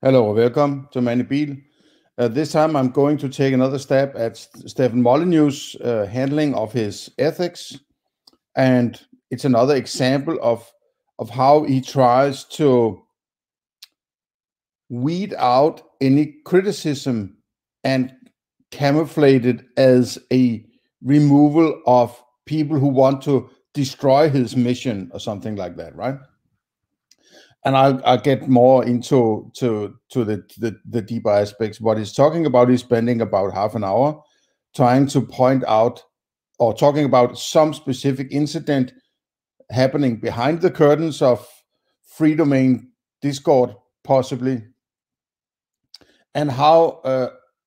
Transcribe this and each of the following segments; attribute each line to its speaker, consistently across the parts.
Speaker 1: Hello, welcome to Mandibil. This time I'm going to take another stab at Stefan Molyneux's handling of his ethics, and it's another example of how he tries to weed out any criticism and camouflage it as a removal of people who want to destroy his mission or something like that, right? And I'll get more into the deeper aspects. What he's talking about is spending about half an hour trying to point out or talking about some specific incident happening behind the curtains of free domain Discord, possibly, and how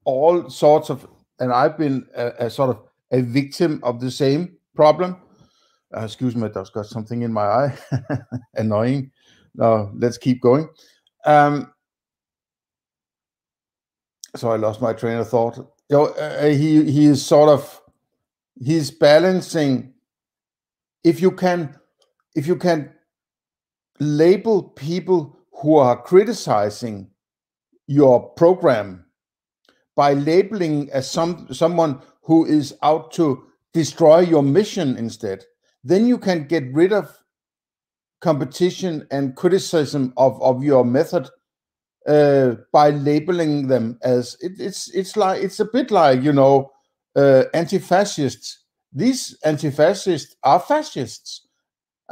Speaker 1: all sorts of, and I've been a sort of a victim of the same problem. Excuse me, I've got something in my eye. Annoying. No, let's keep going. So I lost my train of thought. He is sort of, he's balancing. If you can label people who are criticizing your program by labeling as someone who is out to destroy your mission instead, then you can get rid of competition and criticism of your method by labeling them as it's a bit like, you know, anti-fascists. These anti-fascists are fascists,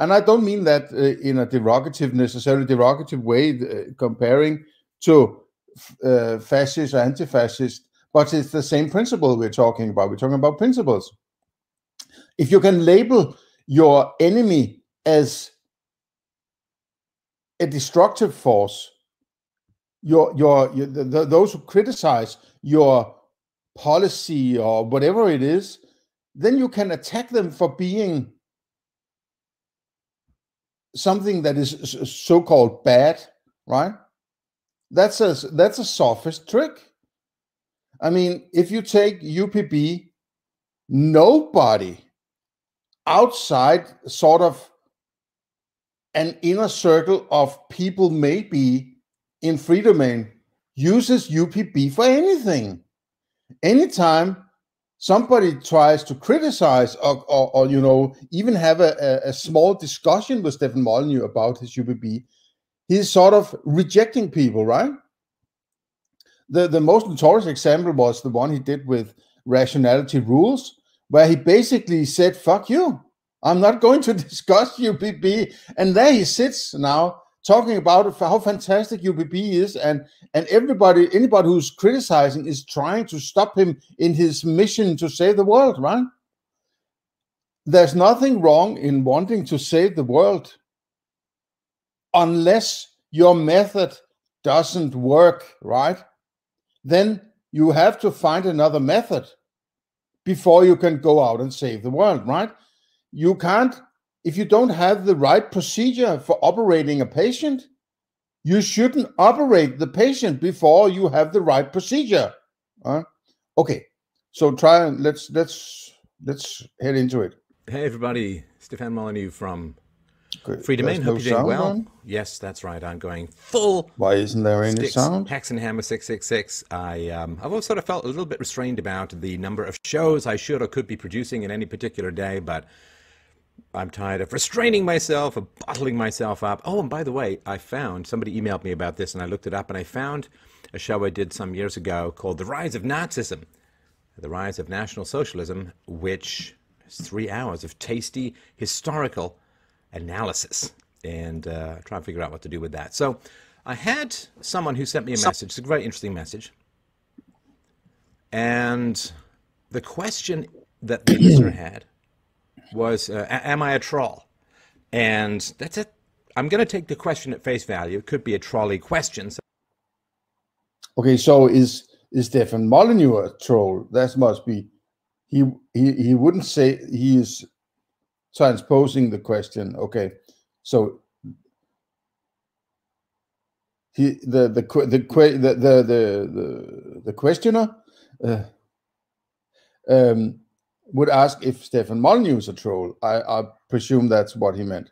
Speaker 1: and I don't mean that in a necessarily derogative way, comparing to fascist or anti-fascist, but it's the same principle we're talking about. We're talking about principles. If you can label your enemy as a destructive force, those who criticize your policy or whatever it is, then you can attack them for being something that is so-called bad, right? That's a sophist trick. I mean, if you take UPB, nobody outside sort of an inner circle of people maybe in free domain uses UPB for anything. Anytime somebody tries to criticize or you know, even have a small discussion with Stefan Molyneux about his UPB, he's sort of rejecting people, right? The most notorious example was the one he did with rationality rules, where he basically said, fuck you, I'm not going to discuss UPB. And there he sits now talking about how fantastic UPB is, and anybody who's criticizing is trying to stop him in his mission to save the world, right? There's nothing wrong in wanting to save the world unless your method doesn't work, right? Then you have to find another method before you can go out and save the world, right? You can't, if you don't have the right procedure for operating a patient, you shouldn't operate the patient before you have the right procedure. Okay, so let's head into it.
Speaker 2: Hey everybody, Stefan Molyneux from Free Domain. Hope you're doing well. On? Yes, that's right. I'm going full.
Speaker 1: Why isn't there any sound?
Speaker 2: Hex and Hammer 666. I've always sort of felt a little bit restrained about the number of shows I should or could be producing in any particular day, but I'm tired of restraining myself, of bottling myself up. Oh, and by the way, I found, somebody emailed me about this and I looked it up, and I found a show I did some years ago called The Rise of Nazism, The Rise of National Socialism, which is 3 hours of tasty historical analysis, and try and figure out what to do with that. So I had someone who sent me a message. It's a very interesting message. And the question that the listener had was, am I a troll? And that's it. I'm going to take the question at face value. It could be a trolley question. So
Speaker 1: okay, so is Stefan Molyneux a troll? That must be. He wouldn't say he is transposing the question. Okay, so the questioner would ask if Stefan Molyneux is a troll. I presume that's what he meant,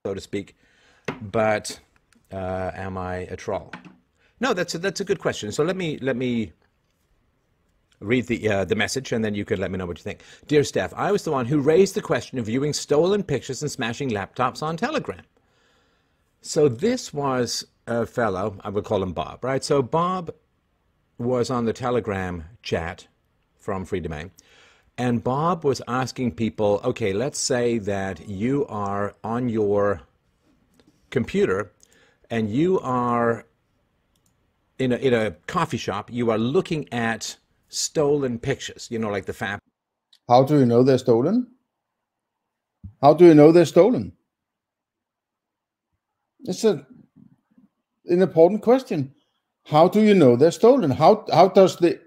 Speaker 2: so to speak. But Am I a troll? No, that's a good question. So let me read the message, and then you can let me know what you think. Dear Steph, I was the one who raised the question of viewing stolen pictures and smashing laptops on Telegram. So this was a fellow, I would call him Bob, right? So Bob was on the Telegram chat from Free Domain, and Bob was asking people, okay, let's say that you are on your computer and you are in a coffee shop, you are looking at stolen pictures, you know, like the fab.
Speaker 1: How do you know they're stolen? How do you know they're stolen? It's an important question. How do you know they're stolen? How does the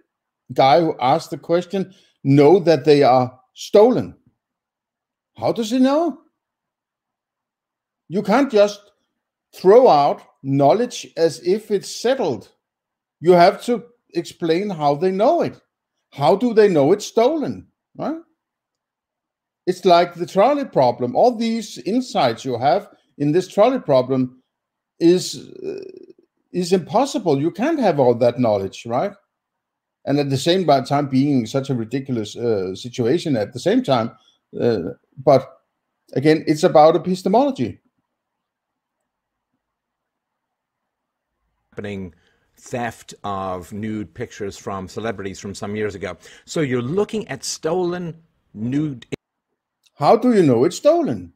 Speaker 1: guy who asked the question know that they are stolen? How does he know? You can't just throw out knowledge as if it's settled. You have to explain how they know it. How do they know it's stolen? Right? It's like the trolley problem. All these insights you have in this trolley problem is impossible. You can't have all that knowledge, right? And at the same time being in such a ridiculous situation at the same time. But again, it's about epistemology.
Speaker 2: Happening theft of nude pictures from celebrities from some years ago. So you're looking at stolen nude.
Speaker 1: How do you know it's stolen?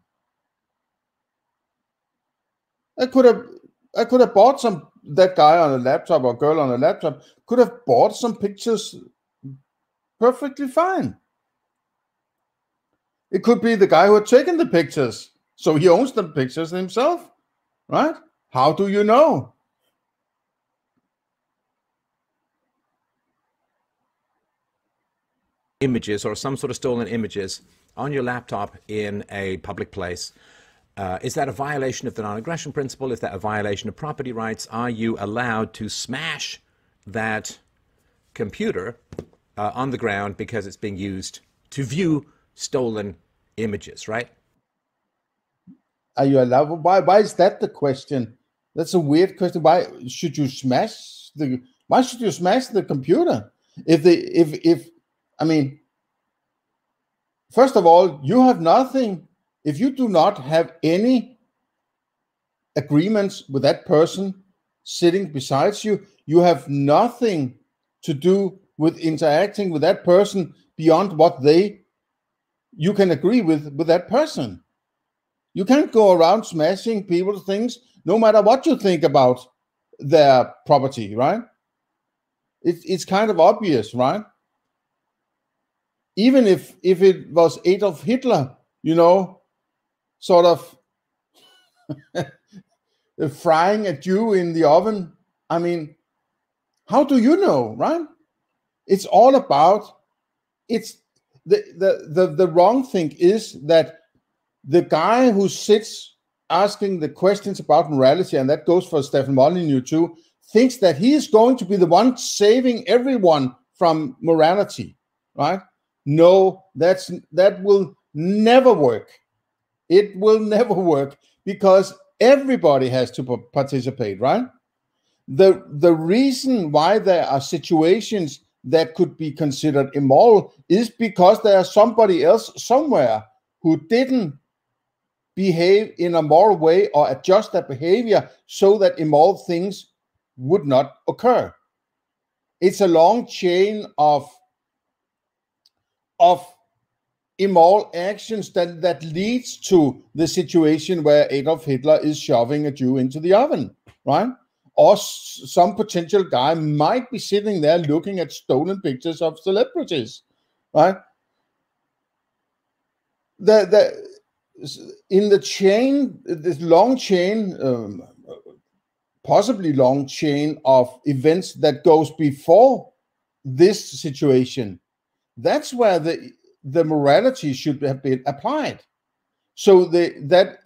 Speaker 1: I could have bought that guy on a laptop or girl on a laptop could have bought some pictures perfectly fine. It could be the guy who had taken the pictures, so he owns the pictures himself, right? How do you know?
Speaker 2: Images or some sort of stolen images on your laptop in a public place. Is that a violation of the non-aggression principle? Is that a violation of property rights? Are you allowed to smash that computer on the ground because it's being used to view stolen images, right?
Speaker 1: Are you allowed? Why is that the question? That's a weird question. Why should you smash the computer? I mean, first of all, you have nothing. If you do not have any agreements with that person sitting beside you, you have nothing to do with interacting with that person beyond what you can agree with that person. You can't go around smashing people's things no matter what you think about their property, right? It's kind of obvious, right? Even if it was Adolf Hitler, you know, sort of frying a Jew in the oven. I mean, how do you know, right? It's all about, it's the wrong thing is that the guy who sits asking the questions about morality, and that goes for Stefan Molyneux too, thinks that he is going to be the one saving everyone from morality, right? No, that will never work. It will never work because everybody has to participate, right? The reason why there are situations that could be considered immoral is because there is somebody else somewhere who didn't behave in a moral way or adjust their behavior so that immoral things would not occur. It's a long chain of immoral actions that leads to the situation where Adolf Hitler is shoving a Jew into the oven, right? Or some potential guy might be sitting there looking at stolen pictures of celebrities, right? In the chain, this long chain, possibly long chain of events that goes before this situation, that's where the morality should have been applied. So that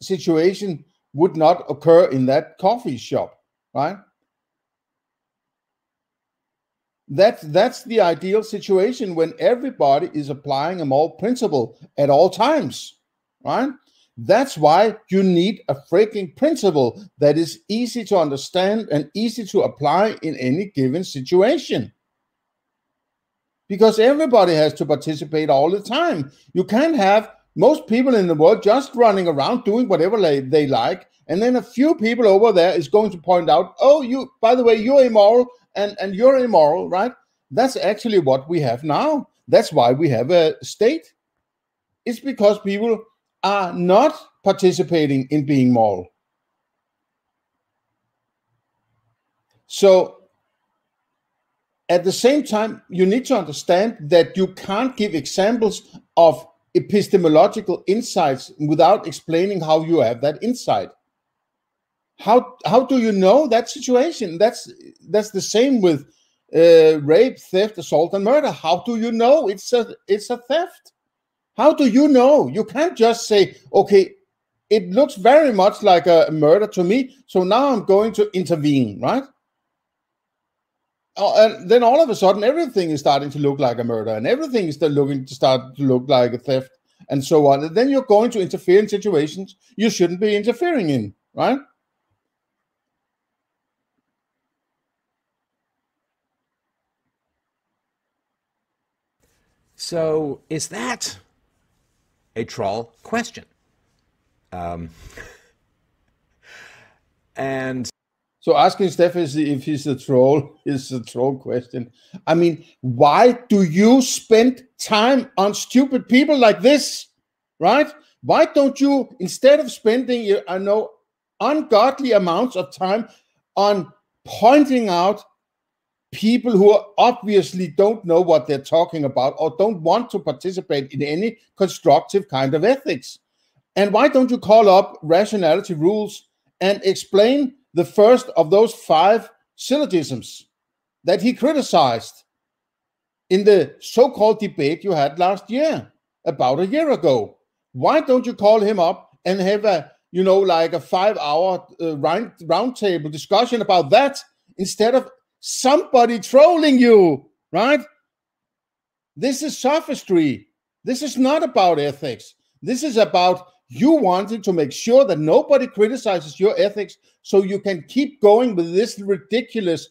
Speaker 1: situation would not occur in that coffee shop, right? That's the ideal situation when everybody is applying a moral principle at all times, right? That's why you need a freaking principle that is easy to understand and easy to apply in any given situation. Because everybody has to participate all the time. You can't have most people in the world just running around doing whatever they like, and then a few people over there is going to point out, oh, by the way, you're immoral and you're immoral, right? That's actually what we have now. That's why we have a state. It's because people are not participating in being moral. So at the same time, you need to understand that you can't give examples of epistemological insights without explaining how you have that insight. How do you know that situation? That's the same with rape, theft, assault, and murder. How do you know it's a theft? How do you know? You can't just say, okay, it looks very much like a murder to me, so now I'm going to intervene, right? And then all of a sudden, everything is starting to look like a murder, and everything is start to look like a theft, and so on. And then you're going to interfere in situations you shouldn't be interfering in, right?
Speaker 2: So is that a troll question? And
Speaker 1: so asking Stefan if he's a troll is a troll question. I mean, why do you spend time on stupid people like this, right? Why don't you, instead of spending, ungodly amounts of time on pointing out people who obviously don't know what they're talking about or don't want to participate in any constructive kind of ethics? And why don't you call up rationality rules and explain the first of those 5 syllogisms that he criticized in the so-called debate you had last year, about a year ago? Why don't you call him up and have a 5-hour roundtable discussion about that instead of somebody trolling you, right? This is sophistry. This is not about ethics. This is about you wanting to make sure that nobody criticizes your ethics so you can keep going with this ridiculous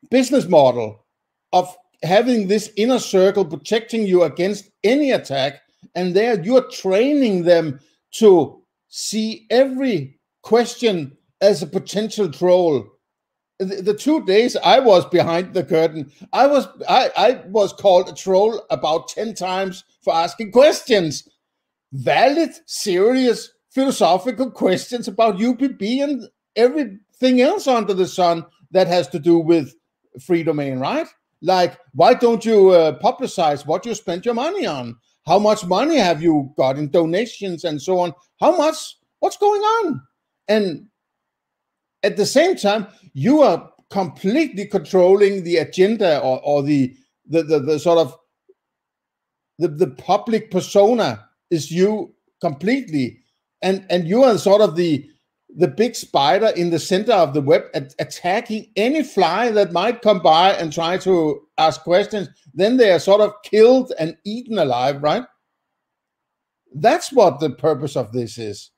Speaker 1: business model of having this inner circle protecting you against any attack. And there you're training them to see every question as a potential troll. The 2 days I was behind the curtain, I was called a troll about 10 times for asking questions, valid, serious, philosophical questions about UPB and everything else under the sun that has to do with free domain, right? Like, why don't you publicize what you spent your money on? How much money have you got in donations and so on? What's going on? And at the same time, you are completely controlling the agenda or the sort of the public persona is you completely, and you are sort of the big spider in the center of the web, attacking any fly that might come by and try to ask questions. Then they are sort of killed and eaten alive, right? That's what the purpose of this is.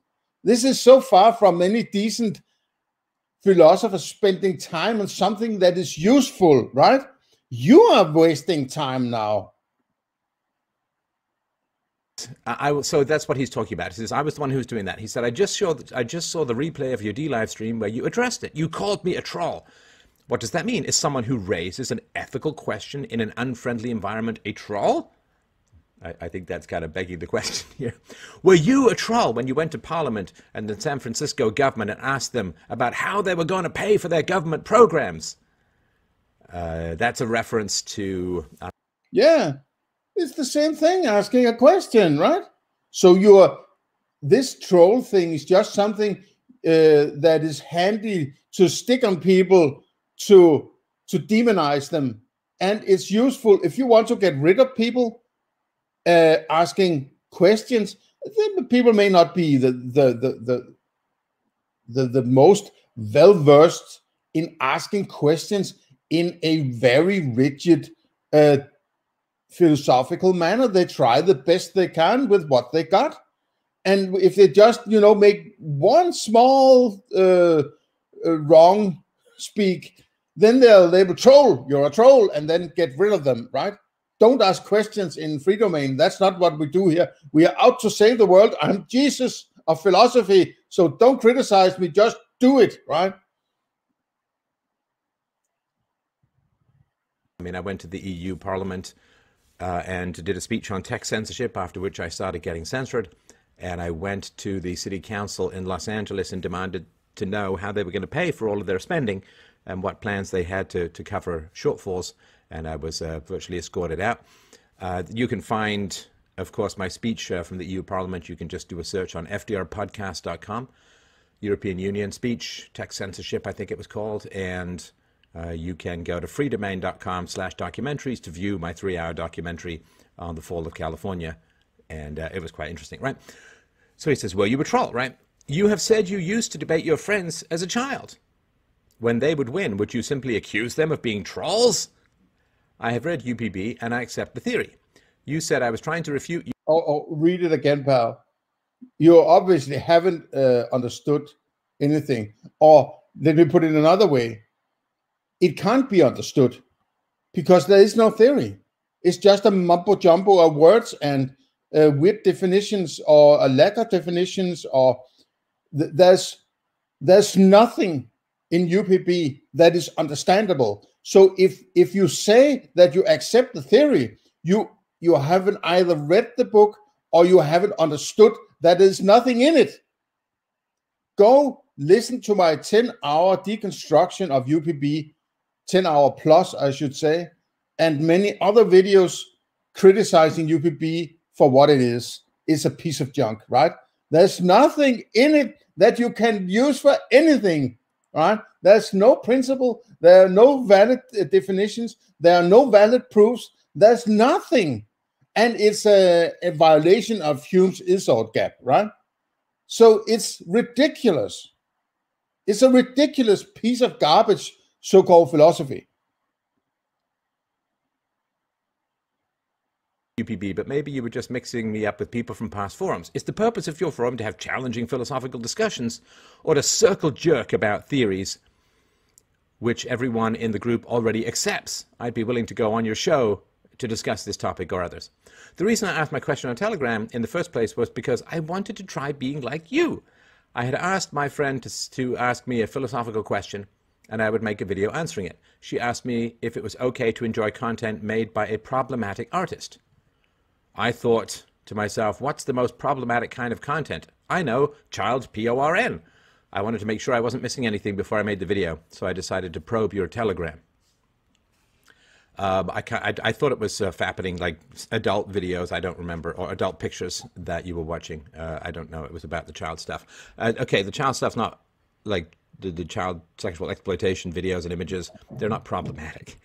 Speaker 1: This is so far from any decent philosophers spending time on something that is useful, right? You are wasting time now.
Speaker 2: So that's what he's talking about. He says, I was the one who was doing that. He said, I just saw the replay of your D live stream where you addressed it. You called me a troll. What does that mean? Is someone who raises an ethical question in an unfriendly environment a troll? I think that's kind of begging the question here. Were you a troll when you went to Parliament and the San Francisco government and asked them about how they were going to pay for their government programs? That's a reference to...
Speaker 1: Yeah, it's the same thing, asking a question, right? So this troll thing is just something that is handy to stick on people, to demonize them. And it's useful if you want to get rid of people asking questions. People may not be the most well-versed in asking questions in a very rigid philosophical manner. They try the best they can with what they got. And if they just, make one small wrong speak, then they'll label troll, you're a troll, and then get rid of them, right? Don't ask questions in free domain. That's not what we do here. We are out to save the world. I'm Jesus of philosophy, so don't criticize me, just do it, right?
Speaker 2: I mean, I went to the EU Parliament and did a speech on tech censorship, after which I started getting censored. And I went to the city council in Los Angeles and demanded to know how they were going to pay for all of their spending and what plans they had to cover shortfalls. And I was virtually escorted out. You can find, of course, my speech from the EU Parliament. You can just do a search on fdrpodcast.com, European Union speech, tech censorship, I think it was called. And you can go to freedomain.com/documentaries to view my 3-hour documentary on the fall of California. And it was quite interesting, right? So he says, well, you were troll, right? You have said you used to debate your friends as a child. When they would win, would you simply accuse them of being trolls? I have read UPB and I accept the theory. You said I was trying to refute you.
Speaker 1: Oh, read it again, pal. You obviously haven't understood anything. Or let me put it another way. It can't be understood because there is no theory. It's just a mumbo jumbo of words and weird definitions or a lack of definitions, or there's nothing in UPB that is understandable. So if you say that you accept the theory, you haven't either read the book or you haven't understood that there's nothing in it. Go listen to my 10-hour deconstruction of UPB, 10-hour plus, I should say, and many other videos criticizing UPB for what it is. It's a piece of junk, right? There's nothing in it that you can use for anything, right? There's no principle. There are no valid definitions. There are no valid proofs. There's nothing. And it's a violation of Hume's Isord gap, right? So it's ridiculous. It's a ridiculous piece of garbage, so-called philosophy.
Speaker 2: UPB, but maybe you were just mixing me up with people from past forums. Is the purpose of your forum to have challenging philosophical discussions or to circle jerk about theories which everyone in the group already accepts? I'd be willing to go on your show to discuss this topic or others. The reason I asked my question on Telegram in the first place was because I wanted to try being like you. I had asked my friend to ask me a philosophical question and I would make a video answering it. She asked me if it was okay to enjoy content made by a problematic artist. I thought to myself, what's the most problematic kind of content? I know, child porn. I wanted to make sure I wasn't missing anything before I made the video, so I decided to probe your Telegram. I thought it was fappening, like adult videos, I don't remember, or adult pictures that you were watching. I don't know, it was about the child stuff. Okay, the child stuff's not like the child sexual exploitation videos and images. They're not problematic.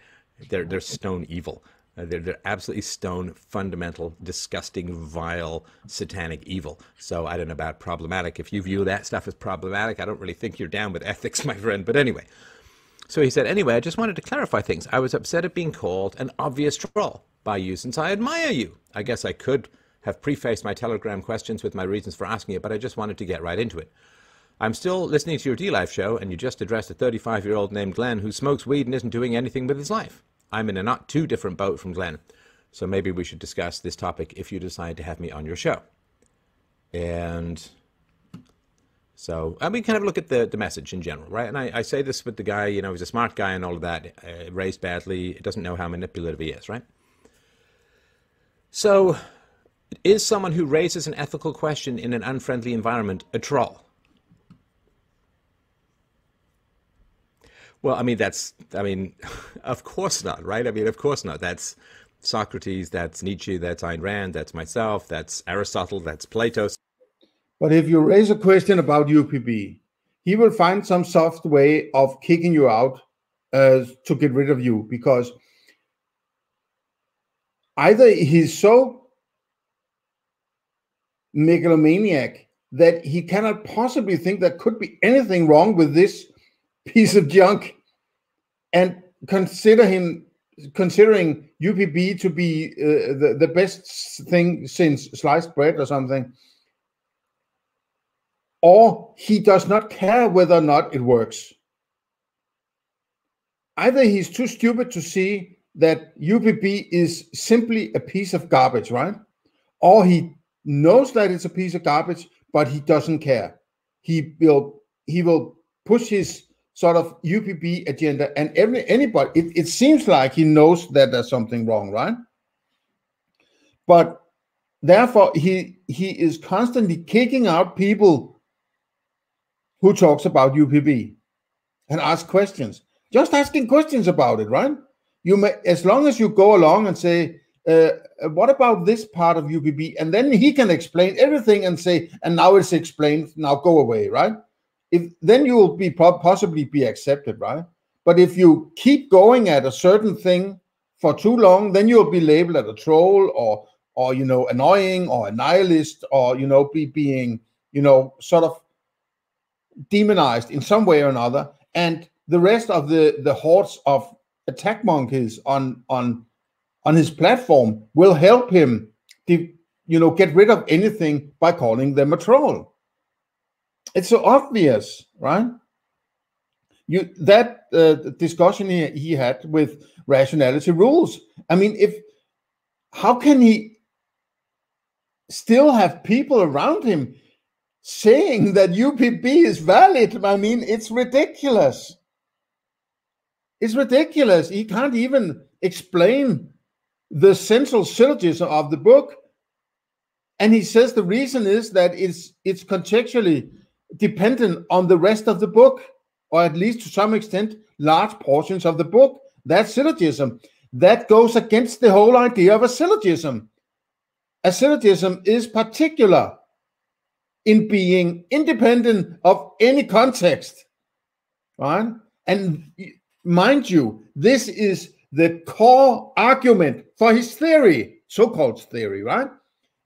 Speaker 2: They're stone evil. They're absolutely stone, fundamental, disgusting, vile, satanic evil. So I don't know about problematic. If you view that stuff as problematic, I don't really think you're down with ethics, my friend. But anyway. So he said, anyway, I just wanted to clarify things. I was upset at being called an obvious troll by you since I admire you. I guess I could have prefaced my Telegram questions with my reasons for asking it, but I just wanted to get right into it. I'm still listening to your D-Life show, and you just addressed a 35-year-old named Glenn who smokes weed and isn't doing anything with his life. I'm in a not too different boat from Glenn, so maybe we should discuss this topic if you decide to have me on your show. And so, I mean, kind of look at the message in general, right? And I say this with the guy, you know, he's a smart guy and all of that, raised badly, doesn't know how manipulative he is, right? So, is someone who raises an ethical question in an unfriendly environment a troll? Well, I mean, of course not, right? I mean, of course not. That's Socrates, that's Nietzsche, that's Ayn Rand, that's myself, that's Aristotle, that's Plato.
Speaker 1: But if you raise a question about UPB, he will find some soft way of kicking you out to get rid of you, because either he's so megalomaniac that he cannot possibly think there could be anything wrong with this piece of junk and consider him considering UPB to be the best thing since sliced bread or something, or he does not care whether or not it works. Either he's too stupid to see that UPB is simply a piece of garbage, right? Or he knows that it's a piece of garbage, but he doesn't care. He will push his sort of UPB agenda, and anybody, it seems like he knows that there's something wrong, right? But therefore, he is constantly kicking out people who talks about UPB and ask questions. Just asking questions about it, right? You may, as long as you go along and say, what about this part of UPB? And then he can explain everything and say, and now it's explained, now go away, right? Then you will be possibly be accepted, right? But if you keep going at a certain thing for too long, then you'll be labeled as a troll or annoying or a nihilist or being sort of demonized in some way or another. And the rest of the hordes of attack monkeys on his platform will help him get rid of anything by calling them a troll. It's so obvious, right? That discussion he had with rationality rules. I mean, how can he still have people around him saying that UPB is valid? I mean, it's ridiculous. It's ridiculous. He can't even explain the central syllogism of the book. And he says the reason is that it's contextually dependent on the rest of the book, or at least to some extent, large portions of the book. That syllogism, that goes against the whole idea of a syllogism. A syllogism is particular in being independent of any context, right? And mind you, this is the core argument for his theory, so-called theory, right?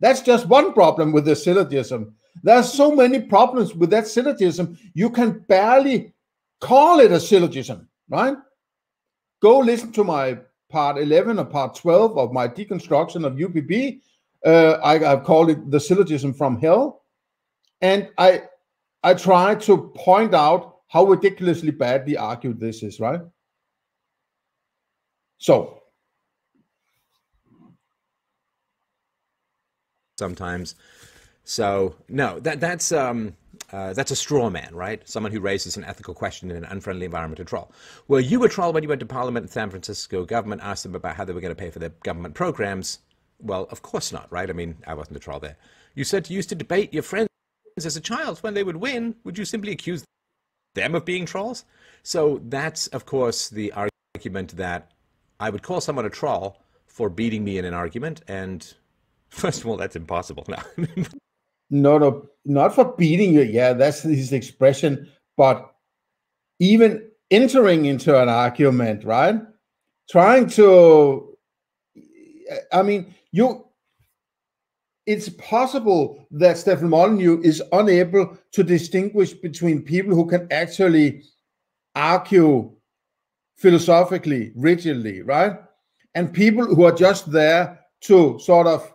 Speaker 1: That's just one problem with the syllogism. There are so many problems with that syllogism, you can barely call it a syllogism, right? Go listen to my part 11 or part 12 of my deconstruction of UPB. I've called it the syllogism from hell. And I try to point out how ridiculously badly argued this is, right? So.
Speaker 2: Sometimes. So no, that's a straw man, right? Someone who raises an ethical question in an unfriendly environment to troll. Well, you were trolled when you went to Parliament in San Francisco. Government asked them about how they were going to pay for their government programs. Well, of course not, right? I mean, I wasn't a troll there. You said you used to debate your friends as a child. When they would win, would you simply accuse them of being trolls? So that's, of course, the argument that I would call someone a troll for beating me in an argument. And first of all, that's impossible.
Speaker 1: No, not for beating you. Yeah, that's his expression. But even entering into an argument, right? Trying to, I mean, it's possible that Stefan Molyneux is unable to distinguish between people who can actually argue philosophically, rigidly, right? And people who are just there to sort of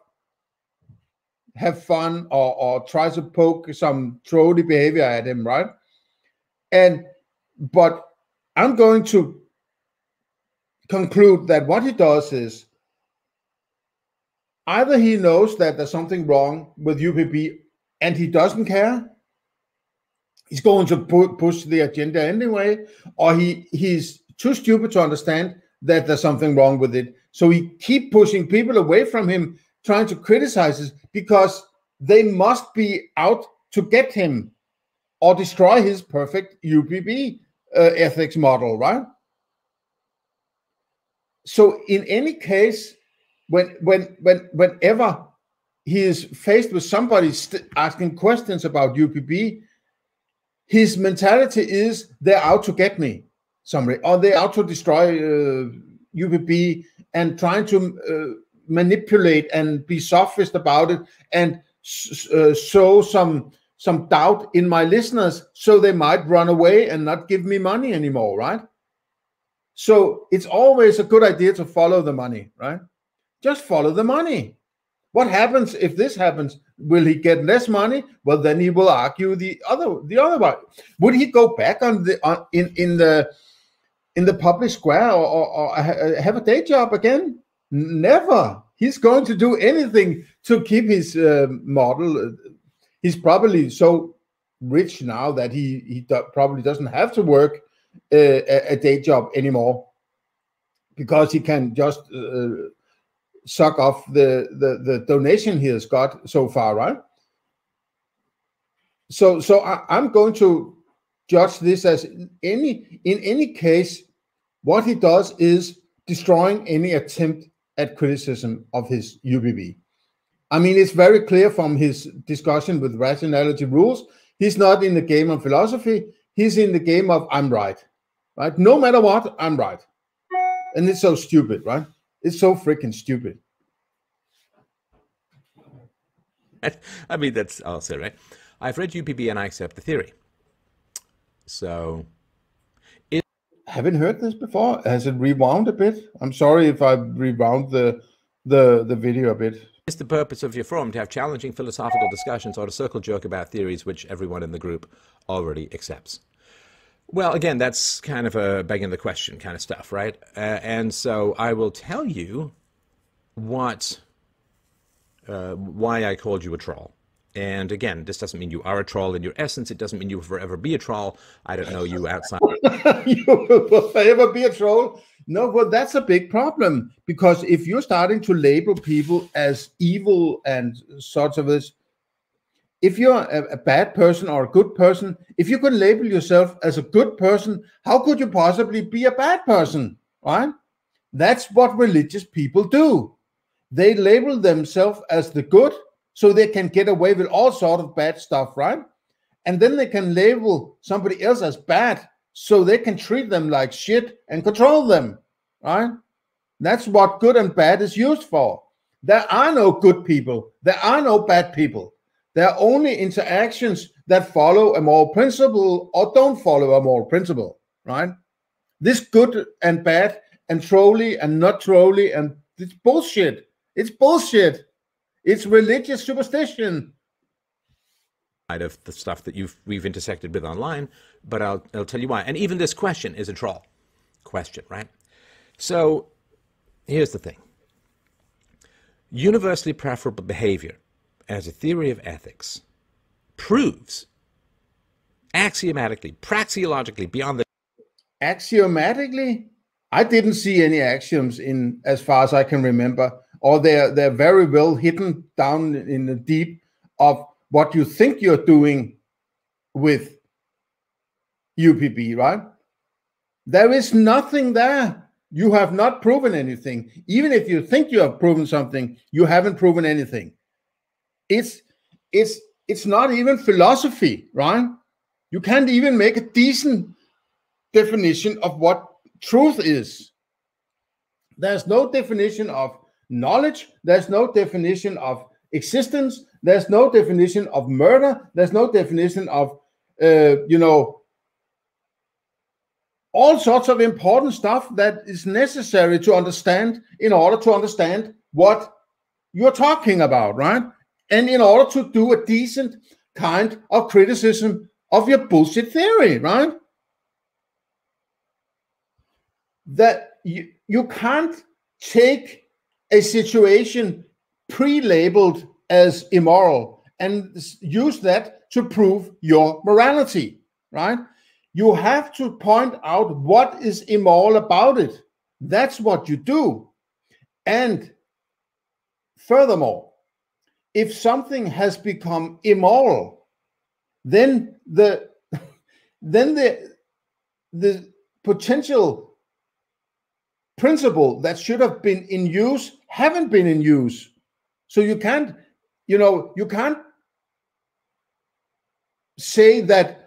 Speaker 1: have fun or try to poke some trolly behavior at him, right? But I'm going to conclude that what he does is either he knows that there's something wrong with UPB and he doesn't care, he's going to push the agenda anyway, or he's too stupid to understand that there's something wrong with it. So he keep pushing people away from him, trying to criticize it because they must be out to get him or destroy his perfect UPB ethics model, right? So in any case, whenever he is faced with somebody asking questions about UPB, his mentality is they're out to get me, somebody, or they're out to destroy UPB and trying to manipulate and be sophist about it and sow some doubt in my listeners so they might run away and not give me money anymore, right? So it's always a good idea to follow the money, right? Just follow the money. What happens if this happens? Will he get less money? Well, then he will argue the other way. Would he go back in the public square or have a day job again? Never. He's going to do anything to keep his model. He's probably so rich now that he probably doesn't have to work a day job anymore, because he can just suck off the donation he has got so far, right? So I'm going to judge this as in any case, what he does is destroying any attempt at criticism of his UPB. I mean, it's very clear from his discussion with rationality rules, he's not in the game of philosophy, he's in the game of I'm right? No matter what, I'm right. And it's so stupid, right? It's so freaking stupid.
Speaker 2: I mean, that's also right. I've read UPB and I accept the theory. So
Speaker 1: haven't heard this before. Has it rewound a bit? I'm sorry if I rewound the video a bit.
Speaker 2: Is the purpose of your forum to have challenging philosophical discussions or to circle joke about theories which everyone in the group already accepts? Well, again, that's kind of a begging the question kind of stuff, right? And so I will tell you what why I called you a troll. And again, this doesn't mean you are a troll in your essence. It doesn't mean you will forever be a troll. I don't know you outside.
Speaker 1: You will forever be a troll? No, but that's a big problem, because if you're starting to label people as evil and sorts of this, if you're a bad person or a good person, if you could label yourself as a good person, how could you possibly be a bad person, right? That's what religious people do. They label themselves as the good, so they can get away with all sorts of bad stuff, right? And then they can label somebody else as bad, so they can treat them like shit and control them, right? That's what good and bad is used for. There are no good people. There are no bad people. There are only interactions that follow a moral principle or don't follow a moral principle, right? This good and bad and trolly and not trolly, and it's bullshit. It's bullshit. It's religious superstition.
Speaker 2: Of the stuff that we've intersected with online, but I'll tell you why. And even this question is a troll question, right? So here's the thing. Universally preferable behavior as a theory of ethics proves axiomatically, praxeologically, beyond the...
Speaker 1: Axiomatically? I didn't see any axioms in, as far as I can remember, or they're very well hidden down in the deep of what you think you're doing with UPB, right? There is nothing there. You have not proven anything. Even if you think you have proven something, you haven't proven anything. It's not even philosophy, right? You can't even make a decent definition of what truth is. There's no definition of knowledge. There's no definition of existence. There's no definition of murder. There's no definition of, all sorts of important stuff that is necessary to understand in order to understand what you're talking about, right? And in order to do a decent kind of criticism of your bullshit theory, right? That you can't take a situation pre-labeled as immoral and use that to prove your morality, right? You have to point out what is immoral about it. That's what you do. And furthermore, if something has become immoral, then the potential principle that should have been in use haven't been in use. So you can't say that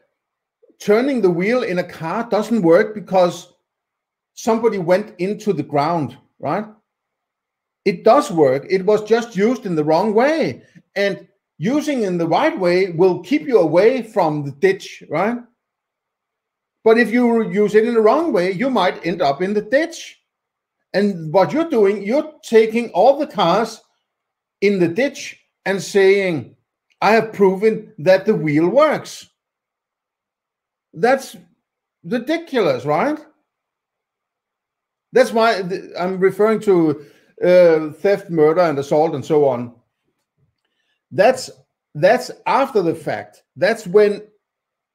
Speaker 1: turning the wheel in a car doesn't work because somebody went into the ground, right? It does work. It was just used in the wrong way. And using in the right way will keep you away from the ditch, right? But if you use it in the wrong way, you might end up in the ditch. And what you're doing, you're taking all the cars in the ditch and saying, I have proven that the wheel works. That's ridiculous, right? That's why I'm referring to theft, murder, and assault, and so on. That's after the fact. That's when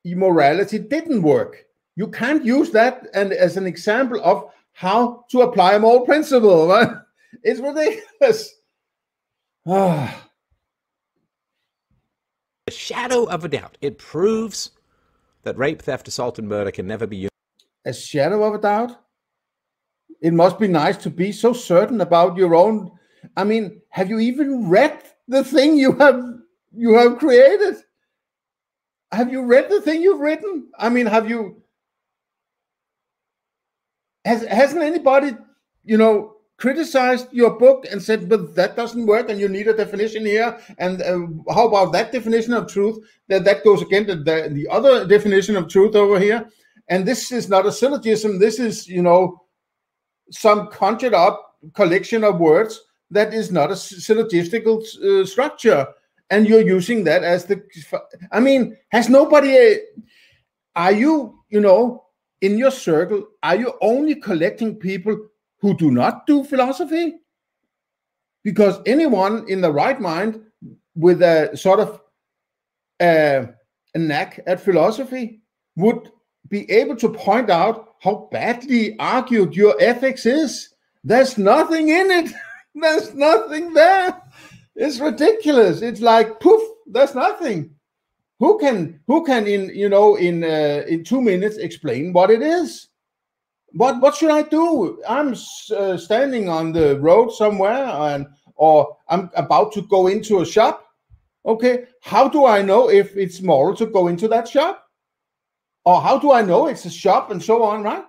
Speaker 1: immorality didn't work. You can't use that as an example of how to apply a moral principle, right? It's ridiculous.
Speaker 2: A shadow of a doubt. It proves that rape, theft, assault, and murder can never be.
Speaker 1: A shadow of a doubt? It must be nice to be so certain about your own. I mean, have you even read the thing you have created? Have you read the thing you've written? I mean, have you? Hasn't anybody, criticized your book and said, but that doesn't work and you need a definition here? And how about that definition of truth? That goes against the other definition of truth over here. And this is not a syllogism. This is, some conjured up collection of words that is not a syllogistical structure. And you're using that as I mean, has nobody, are you, in your circle, are you only collecting people who do not do philosophy? Because anyone in the right mind with a sort of a knack at philosophy would be able to point out how badly argued your ethics is. There's nothing in it. There's nothing there. It's ridiculous. It's like poof, there's nothing. Who can in 2 minutes explain what it is? What should I do? I'm standing on the road somewhere, or I'm about to go into a shop. Okay, how do I know if it's moral to go into that shop? Or how do I know it's a shop, and so on, right?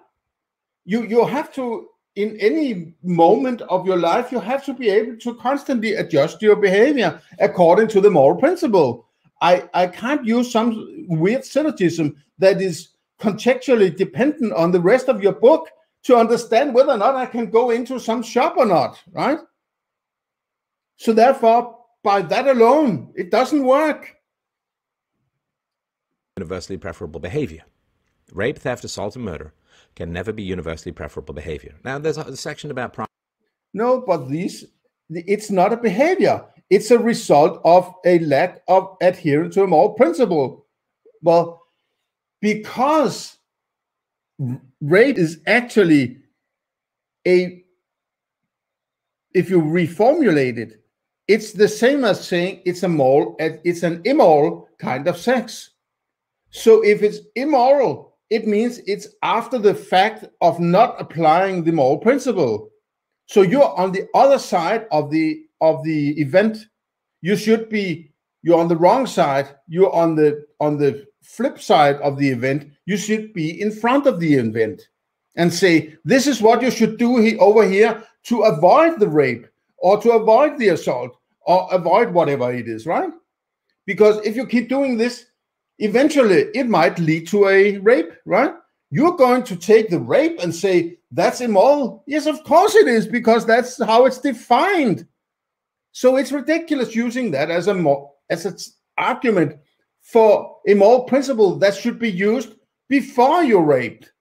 Speaker 1: You have to, in any moment of your life, you have to be able to constantly adjust your behavior according to the moral principle. I can't use some weird syllogism that is contextually dependent on the rest of your book to understand whether or not I can go into some shop or not, right? So therefore, by that alone, it doesn't work.
Speaker 2: Universally preferable behavior. Rape, theft, assault, and murder can never be universally preferable behavior. Now, there's a section about...
Speaker 1: No, but it's not a behavior. It's a result of a lack of adherence to a moral principle. Well, because rape is actually if you reformulate it, it's the same as saying it's an immoral kind of sex. So if it's immoral, it means it's after the fact of not applying the moral principle. So you're on the other side of the event. You're on the wrong side. You're on the flip side of the event. You should be in front of the event and say, this is what you should do over here to avoid the rape or to avoid the assault or avoid whatever it is, right? Because if you keep doing this, eventually it might lead to a rape, right? You're going to take the rape and say, that's immoral. Yes, of course it is, because that's how it's defined. So it's ridiculous using that as an argument for a moral principle that should be used before you're raped.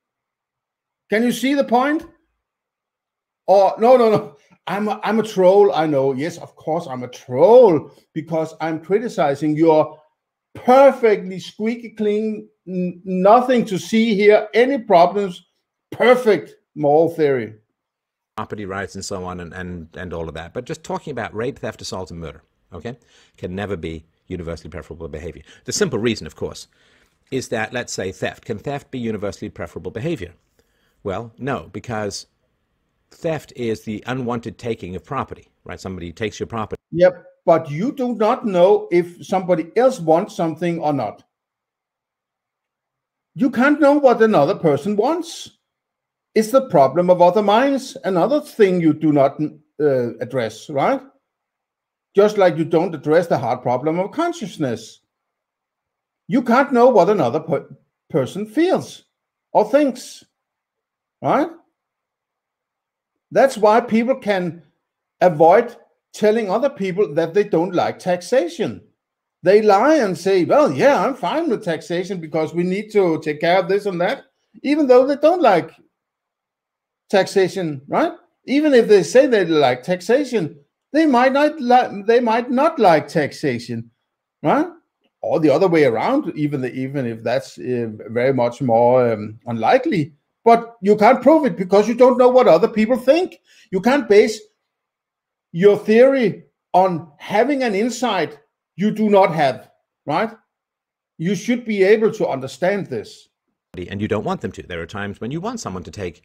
Speaker 1: Can you see the point? Or no. I'm a troll. I know. Yes, of course I'm a troll, because I'm criticizing your perfectly squeaky clean, nothing to see here, any problems, perfect moral theory.
Speaker 2: Property rights and so on, and all of that. But just talking about rape, theft, assault, and murder, okay, can never be universally preferable behavior. The simple reason, of course, is that, let's say, theft. Can theft be universally preferable behavior? Well, no, because theft is the unwanted taking of property, right? Somebody takes your property.
Speaker 1: Yep, but you do not know if somebody else wants something or not. You can't know what another person wants. It's the problem of other minds, another thing you do not address, right? Just like you don't address the hard problem of consciousness. You can't know what another person feels. or thinks, right? That's why people can avoid telling other people that they don't like taxation. They lie and say, well, yeah, I'm fine with taxation because we need to take care of this and that, even though they don't like taxation, right? Even if they say they like taxation, they might not like taxation, right? Or the other way around, even if that's very much more unlikely. But you can't prove it because you don't know what other people think. You can't base your theory on having an insight you do not have, right? You should be able to understand this.
Speaker 2: And you don't want them to. There are times when you want someone to take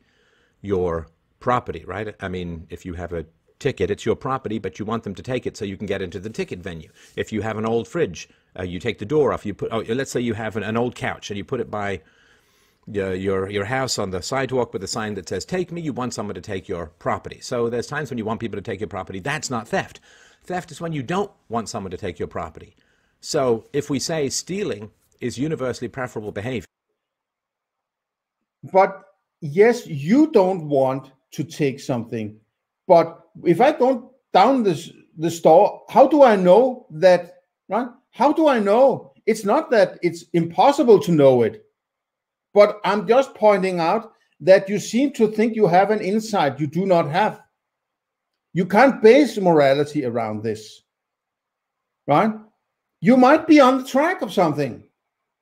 Speaker 2: your property, right? I mean, if you have a ticket, it's your property, but you want them to take it so you can get into the ticket venue. If you have an old fridge, you take the door off. Let's say you have an old couch and you put it by your house on the sidewalk with a sign that says "Take me." You want someone to take your property. So there's times when you want people to take your property. That's not theft. Theft is when you don't want someone to take your property. So if we say stealing is universally preferable behavior.
Speaker 1: But yes, you don't want to take something. But if I go down the store, how do I know that, right? How do I know? It's not that it's impossible to know it, but I'm just pointing out that you seem to think you have an insight you do not have. You can't base morality around this, right? You might be on the track of something.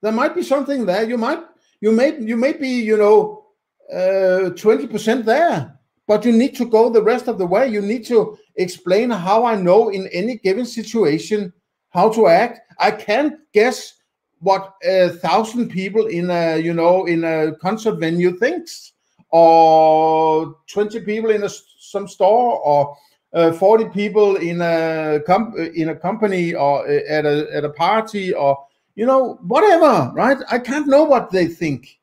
Speaker 1: There might be something there. You may be, 20% there, but you need to go the rest of the way. You need to explain how I know in any given situation how to act. I can't guess what 1,000 people in a concert venue thinks, or 20 people in some store, or 40 people in a company, or at a party, or whatever, right? I can't know what they think.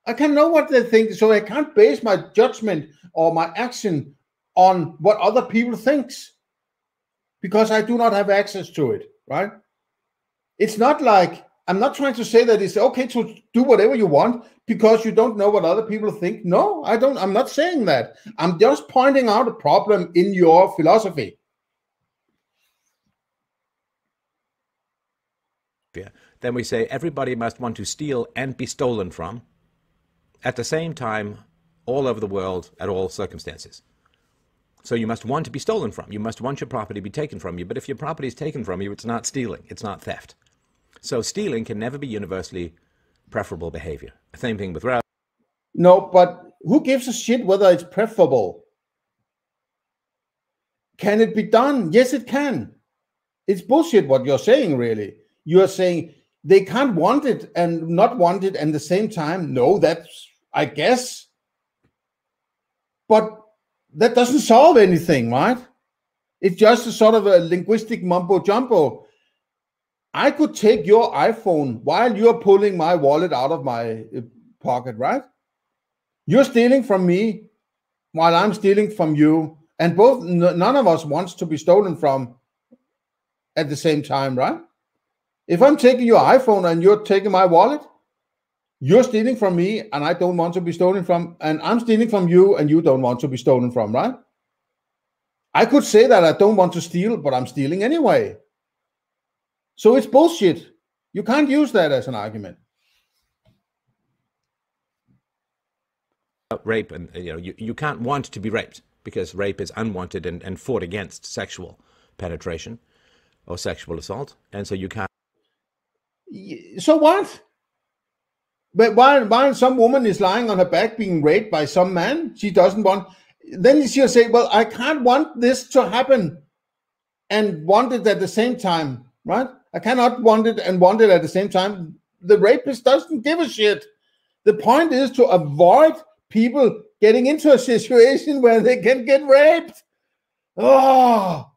Speaker 1: I can't know what they think, so I can't base my judgment or my action on what other people thinks, because I do not have access to it, right? It's not like, I'm not trying to say that it's okay to do whatever you want because you don't know what other people think. No, I don't. I'm not saying that. I'm just pointing out a problem in your philosophy.
Speaker 2: Yeah. Then we say everybody must want to steal and be stolen from at the same time, all over the world, at all circumstances. So you must want to be stolen from. You must want your property to be taken from you. But if your property is taken from you, it's not stealing. It's not theft. So stealing can never be universally preferable behavior. Same thing with rape.
Speaker 1: No, but who gives a shit whether it's preferable? Can it be done? Yes, it can. It's bullshit what you're saying, really. You're saying they can't want it and not want it at the same time. No, that's, I guess. But that doesn't solve anything, right? It's just a sort of a linguistic mumbo jumbo. I could take your iPhone while you're pulling my wallet out of my pocket, right? You're stealing from me while I'm stealing from you. And none of us wants to be stolen from at the same time, right? If I'm taking your iPhone and you're taking my wallet, you're stealing from me and I don't want to be stolen from, and I'm stealing from you and you don't want to be stolen from, right? I could say that I don't want to steal, but I'm stealing anyway. So it's bullshit. You can't use that as an argument.
Speaker 2: Rape, and you can't want to be raped, because rape is unwanted and fought against sexual penetration or sexual assault, and so you can't.
Speaker 1: So what? But while some woman is lying on her back being raped by some man she doesn't want, then she'll say, well, I can't want this to happen and want it at the same time, right? I cannot want it and want it at the same time. The rapist doesn't give a shit. The point is to avoid people getting into a situation where they can get raped. Oh.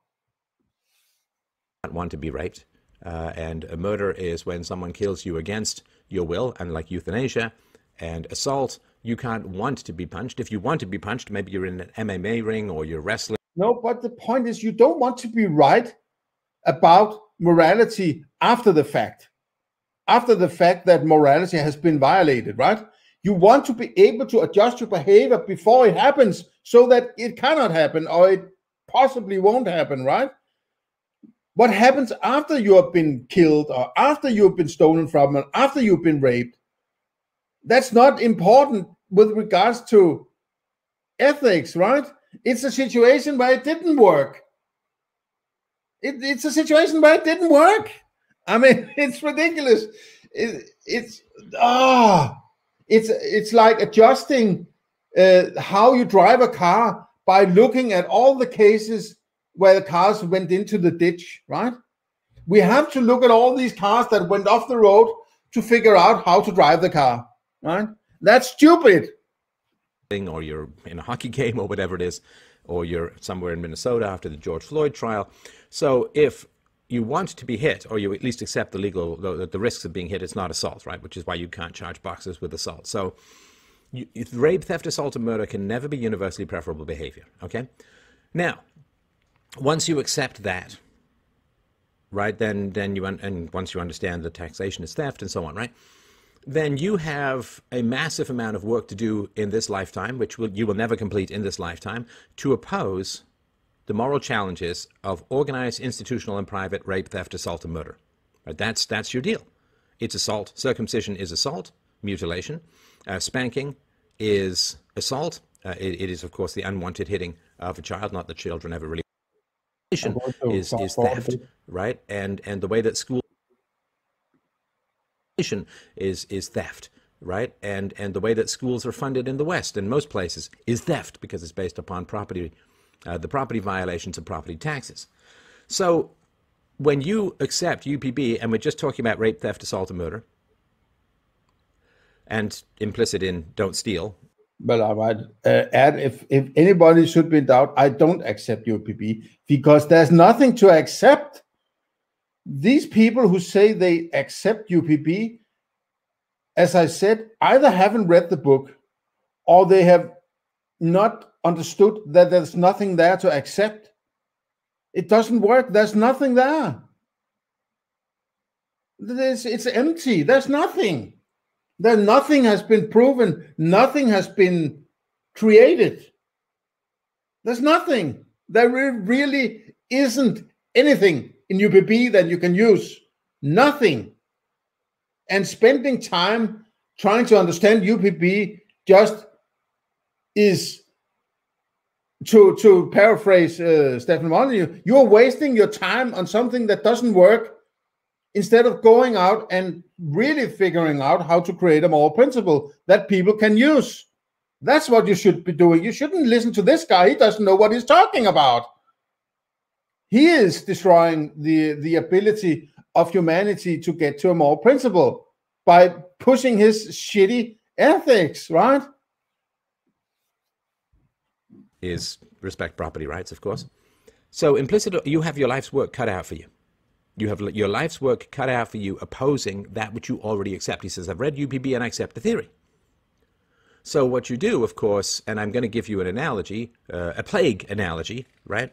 Speaker 2: I want to be raped. And a murder is when someone kills you against your will, unlike euthanasia. And assault, you can't want to be punched. If you want to be punched, maybe you're in an MMA ring or you're wrestling.
Speaker 1: No, but the point is you don't want to be right about morality after the fact. after the fact that morality has been violated, right? You want to be able to adjust your behavior before it happens so that it cannot happen or it possibly won't happen, right? What happens after you have been killed or after you've been stolen from and after you've been raped, that's not important with regards to ethics, right? It's a situation where it didn't work. It's a situation where it didn't work. I mean, it's ridiculous. It's like adjusting how you drive a car by looking at all the cases where the cars went into the ditch, right? We have to look at all these cars that went off the road to figure out how to drive the car, right? That's stupid.
Speaker 2: Or you're in a hockey game or whatever it is, or you're somewhere in Minnesota after the George Floyd trial. So if you want to be hit, or you at least accept the risks of being hit, it's not assault, right? Which is why you can't charge boxers with assault. So rape, theft, assault, and murder can never be universally preferable behavior, okay? Now, once you accept that, right, then and once you understand that taxation is theft and so on, right, then you have a massive amount of work to do in this lifetime, which you will never complete in this lifetime, to oppose the moral challenges of organized, institutional, and private rape, theft, assault, and murder. Right? That's your deal. It's assault. Circumcision is assault. Mutilation. Spanking is assault. It is, of course, the unwanted hitting of a child, not that children ever really is theft, right? And the way that school is theft, right? And the way that schools are funded in the West, in most places, is theft because it's based upon property, the property violations of property taxes. So when you accept UPB, and we're just talking about rape, theft, assault, and murder, and implicit in don't steal.
Speaker 1: Well, I might add, if anybody should be in doubt, I don't accept UPB because there's nothing to accept. These people who say they accept UPB, as I said, either haven't read the book or they have not understood that there's nothing there to accept. It doesn't work. There's nothing there. It's empty. There's nothing. Nothing has been proven. Nothing has been created. There's nothing. There really isn't anything in UPB that you can use. Nothing. And spending time trying to understand UPB just is, to paraphrase Stefan Molyneux, you're wasting your time on something that doesn't work instead of going out and really figuring out how to create a moral principle that people can use. That's what you should be doing. You shouldn't listen to this guy. He doesn't know what he's talking about. He is destroying the ability of humanity to get to a moral principle by pushing his shitty ethics, right?
Speaker 2: Is respect property rights, of course. So implicit, you have your life's work cut out for you. You have your life's work cut out for you opposing that which you already accept. He says, I've read UPB and I accept the theory. So what you do, of course, and I'm going to give you an analogy, a plague analogy, right?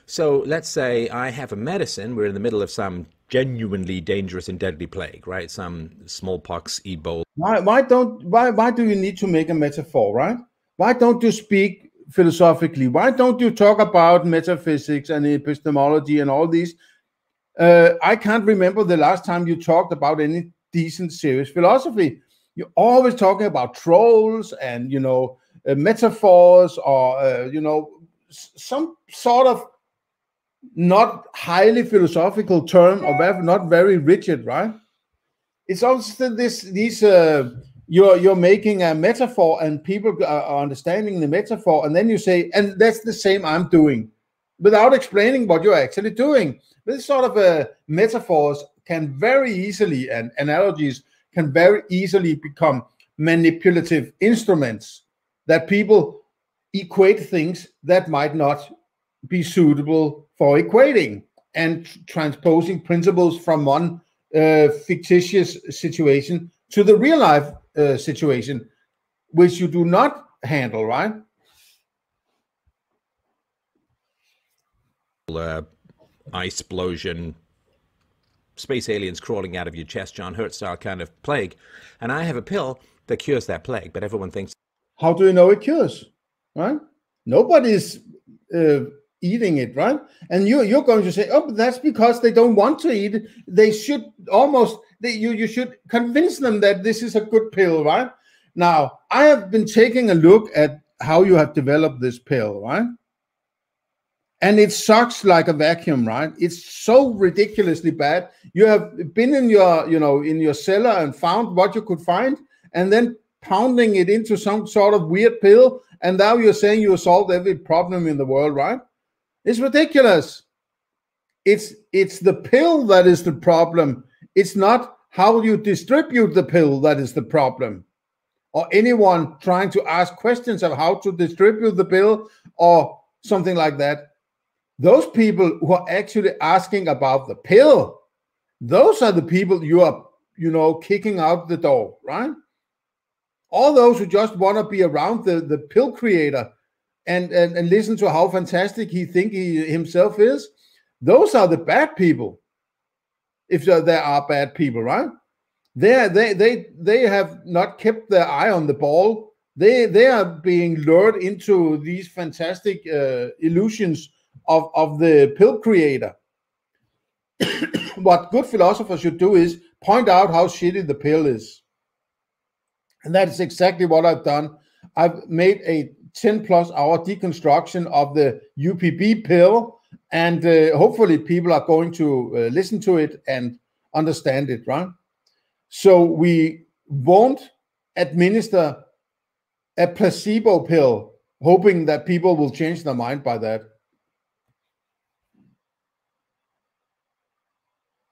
Speaker 2: So let's say I have a medicine. We're in the middle of some genuinely dangerous and deadly plague, right? Some smallpox, Ebola.
Speaker 1: Why do you need to make a metaphor, right? Why don't you speak philosophically? Why don't you talk about metaphysics and epistemology and all these? I can't remember the last time you talked about any decent, serious philosophy. You're always talking about trolls and, metaphors or, some sort of not highly philosophical term or not very rigid, right? It's also you're making a metaphor and people are understanding the metaphor, and then you say, and that's the same I'm doing, without explaining what you're actually doing. This sort of metaphors can very easily, and analogies can very easily become manipulative instruments that people equate things that might not be suitable for equating, and transposing principles from one fictitious situation to the real life situation, which you do not handle, right?
Speaker 2: Ice explosion, space aliens crawling out of your chest, John Hurt style kind of plague. And I have a pill that cures that plague, but everyone thinks...
Speaker 1: How do you know it cures, right? Nobody's eating it, right? And you're going to say, oh, but that's because they don't want to eat it. They should almost, you should convince them that this is a good pill, right? Now, I have been taking a look at how you have developed this pill, right? And it sucks like a vacuum, right? It's so ridiculously bad. You have been in your, in your cellar and found what you could find, and then pounding it into some sort of weird pill, and now you're saying you solved every problem in the world, right? It's ridiculous. It's the pill that is the problem. It's not how you distribute the pill that is the problem. Or anyone trying to ask questions of how to distribute the pill or something like that. Those people who are actually asking about the pill, those are the people you are, kicking out the door, right? All those who just want to be around the pill creator and listen to how fantastic he himself is, those are the bad people. If there are bad people, right? They have not kept their eye on the ball. They are being lured into these fantastic illusions of the pill creator. What good philosophers should do is point out how shitty the pill is. And that is exactly what I've done. I've made a 10+ hour deconstruction of the UPB pill, and hopefully people are going to listen to it and understand it, right? So we won't administer a placebo pill, hoping that people will change their mind by that.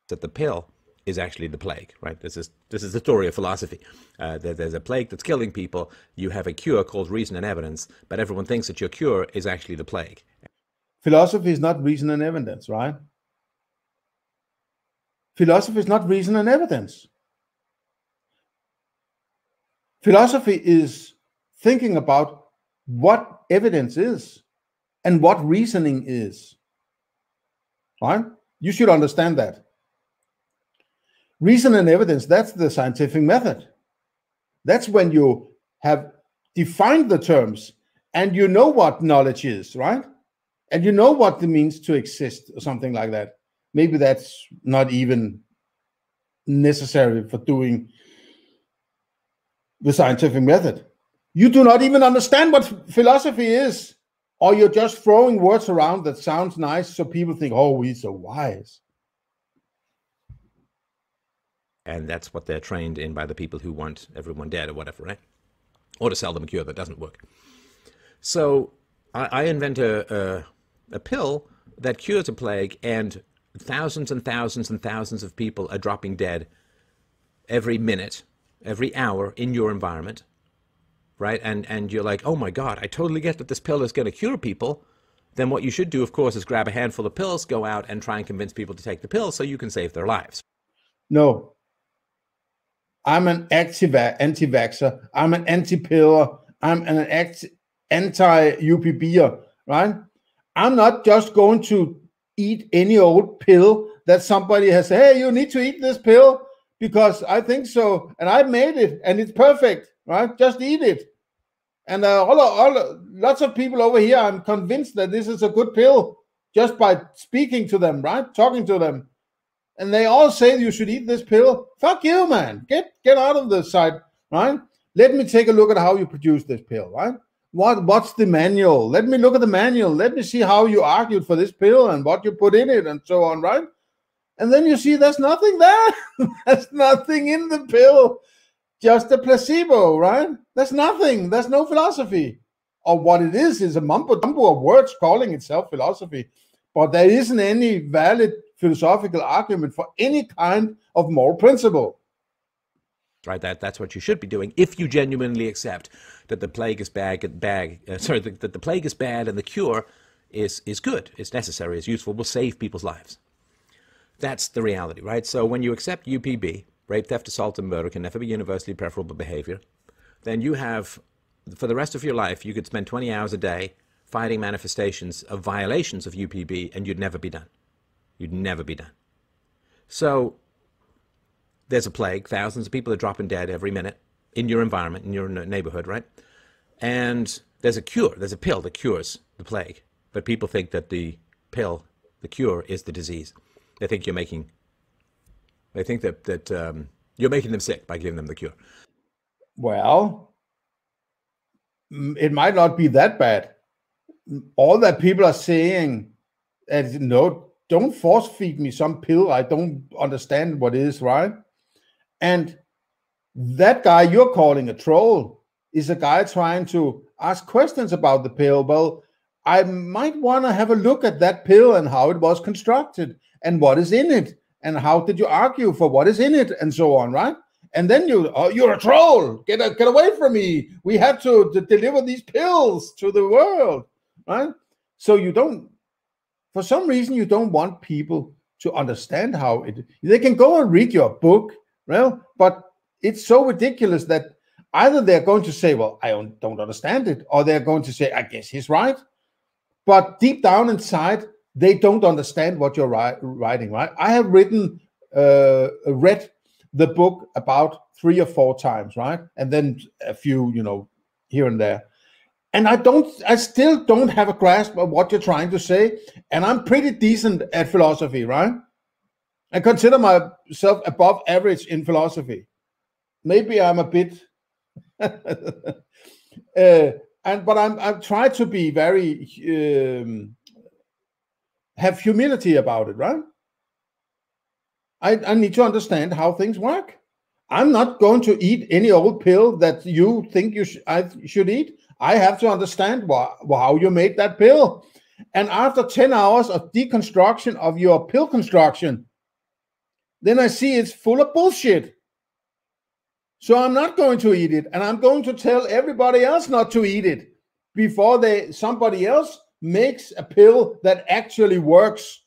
Speaker 2: That the pill is actually the plague, right? This is the story of philosophy. There's a plague that's killing people. You have a cure called reason and evidence, but everyone thinks that your cure is actually the plague.
Speaker 1: Philosophy is not reason and evidence, right? Philosophy is not reason and evidence. Philosophy is thinking about what evidence is and what reasoning is, right? You should understand that. Reason and evidence, that's the scientific method. That's when you have defined the terms and you know what knowledge is, right? And you know what it means to exist or something like that. Maybe that's not even necessary for doing the scientific method. You do not even understand what philosophy is, or you're just throwing words around that sounds nice so people think, oh, he's so wise.
Speaker 2: And that's what they're trained in by the people who want everyone dead or whatever, right? Or to sell them a cure that doesn't work. So I invent a pill that cures a plague, and thousands and thousands and thousands of people are dropping dead every minute, every hour in your environment, right? And you're like, oh my God, I totally get that this pill is going to cure people. Then what you should do, of course, is grab a handful of pills, go out and try and convince people to take the pill so you can save their lives.
Speaker 1: No. I'm an anti-vaxxer. I'm an anti-piller. I'm an anti-UPBer, right? I'm not just going to eat any old pill that somebody has said, hey, you need to eat this pill because I think so. And I made it and it's perfect, right? Just eat it. And lots of people over here, I'm convinced that this is a good pill just by speaking to them, right? Talking to them. And they all say you should eat this pill. Fuck you, man. Get out of the side, right? Let me take a look at how you produce this pill, right? What's the manual? Let me look at the manual. Let me see how you argued for this pill and what you put in it and so on, right? And then you see there's nothing there. There's nothing in the pill. Just a placebo, right? There's nothing. There's no philosophy. Or what it is a mumbo-jumbo of words calling itself philosophy. But there isn't any valid philosophical argument for any kind of moral principle.
Speaker 2: Right, that's what you should be doing if you genuinely accept that the plague is bad, that the plague is bad and the cure is good, is necessary, is useful, will save people's lives. That's the reality, right? So when you accept UPB, rape, theft, assault, and murder can never be universally preferable behavior, then you have, for the rest of your life, you could spend 20 hours a day fighting manifestations of violations of UPB, and you'd never be done. You'd never be done. So there's a plague. Thousands of people are dropping dead every minute in your environment, in your neighborhood, right? And there's a cure. There's a pill that cures the plague. But people think that the pill, the cure, is the disease. They think you're making, they think that you're making them sick by giving them the cure.
Speaker 1: Well, it might not be that bad. All that people are saying, no, don't force feed me some pill I don't understand what is, right? And that guy you're calling a troll is a guy trying to ask questions about the pill. Well, I might want to have a look at that pill and how it was constructed and what is in it and how did you argue for what is in it and so on, right? And then you're a troll. Get away from me. We have to deliver these pills to the world, right? So you don't, for some reason, you don't want people to understand how it. They can go and read your book, well, but it's so ridiculous that either they're going to say, well, I don't understand it, or they're going to say, I guess he's right. But deep down inside, they don't understand what you're writing, right? I have read the book about 3 or 4 times, right? And then a few, here and there. And I still don't have a grasp of what you're trying to say. And I'm pretty decent at philosophy, right? I consider myself above average in philosophy. Maybe I'm a bit, but I'm trying to be very, have humility about it, right? I need to understand how things work. I'm not going to eat any old pill that you think I should eat. I have to understand how you made that pill. And after 10 hours of deconstruction of your pill construction, then I see it's full of bullshit. So I'm not going to eat it. And I'm going to tell everybody else not to eat it before somebody else makes a pill that actually works.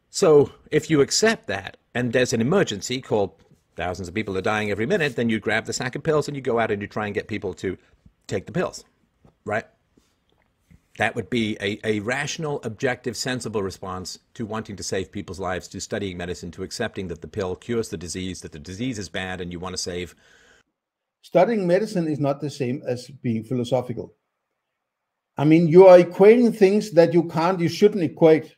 Speaker 2: So if you accept that, and there's an emergency called thousands of people are dying every minute, then you grab the sack of pills and you go out and you try and get people to take the pills, right? That would be a rational, objective, sensible response to wanting to save people's lives, to studying medicine, to accepting that the pill cures the disease, that the disease is bad and you want to save.
Speaker 1: Studying medicine is not the same as being philosophical. I mean, you are equating things that you shouldn't equate.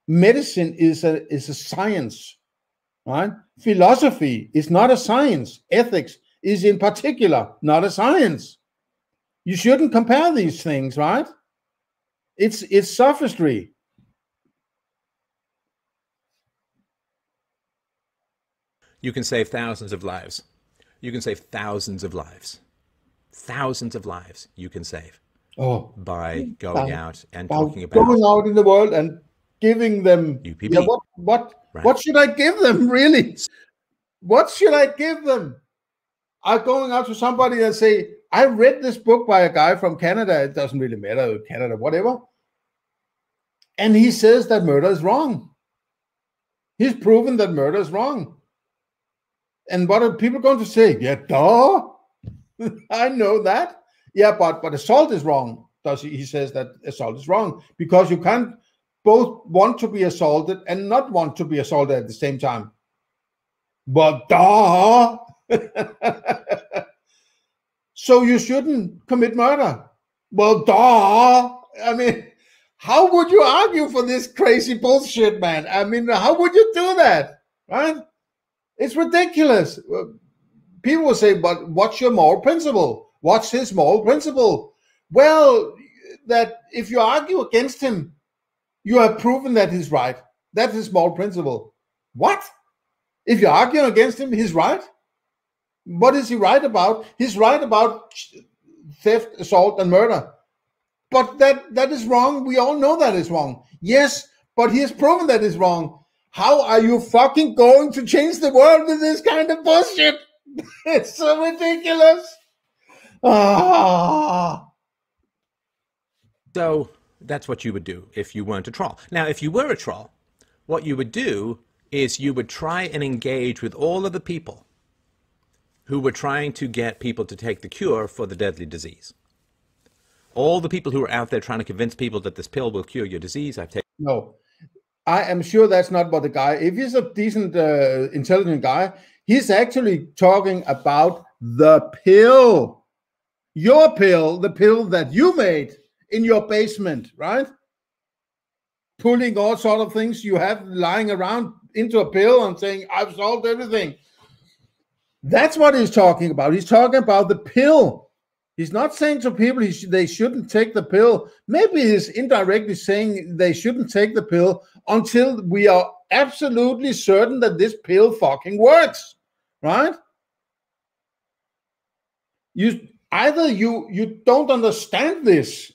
Speaker 1: Medicine is a science, right? Philosophy is not a science. Ethics is in particular not a science. You shouldn't compare these things, right? It's sophistry.
Speaker 2: You can save thousands of lives. You can save thousands of lives. Thousands of lives you can save by going out and talking about
Speaker 1: going out in the world and giving them
Speaker 2: UPB.
Speaker 1: Yeah, what should I give them, really? What should I give them? I'm going out to somebody and say, I read this book by a guy from Canada. It doesn't really matter, Canada, whatever. And he says that murder is wrong. He's proven that murder is wrong. And what are people going to say? Yeah, duh. I know that. Yeah, but assault is wrong. He says that assault is wrong because you can't both want to be assaulted and not want to be assaulted at the same time. But duh. So you shouldn't commit murder. Well, duh. I mean, how would you argue for this crazy bullshit, man? I mean, how would you do that? Right? It's ridiculous. People will say, but what's your moral principle? What's his moral principle? Well, that if you argue against him, you have proven that he's right. That's his moral principle. What? If you argue against him, he's right? What is he right about? He's right about theft, assault, and murder. But that is wrong. We all know that is wrong. Yes, but he has proven that is wrong. How are you fucking going to change the world with this kind of bullshit? It's so ridiculous.
Speaker 2: So that's what you would do if you weren't a troll. Now, if you were a troll, what you would do is you would try and engage with all of the people who were trying to get people to take the cure for the deadly disease. All the people who are out there trying to convince people that this pill will cure your disease. I've taken
Speaker 1: No, I am sure that's not what the guy. If he's a decent, intelligent guy, he's actually talking about the pill, your pill, the pill that you made in your basement, right? Pulling all sort of things you have lying around into a pill and saying, I've solved everything. That's what he's talking about. He's talking about the pill. He's not saying to people they shouldn't take the pill. Maybe he's indirectly saying they shouldn't take the pill until we are absolutely certain that this pill fucking works, right? You don't understand this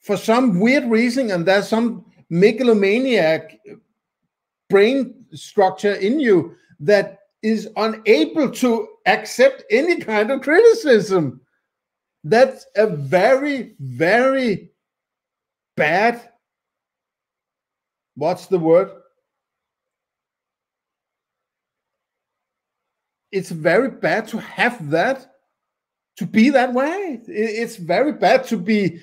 Speaker 1: for some weird reason, and there's some megalomaniac brain structure in you that is unable to accept any kind of criticism. That's a very, very bad, what's the word? It's very bad to have that, to be that way. It's very bad to be,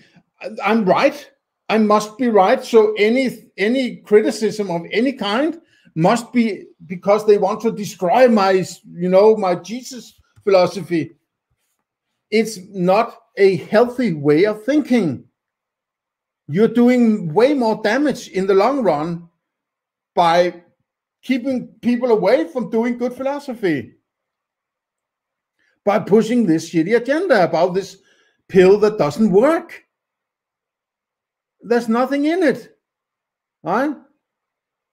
Speaker 1: I'm right, I must be right. So any criticism of any kind must be because they want to destroy my, my Jesus philosophy. It's not a healthy way of thinking. You're doing way more damage in the long run by keeping people away from doing good philosophy, by pushing this shitty agenda about this pill that doesn't work. There's nothing in it, right?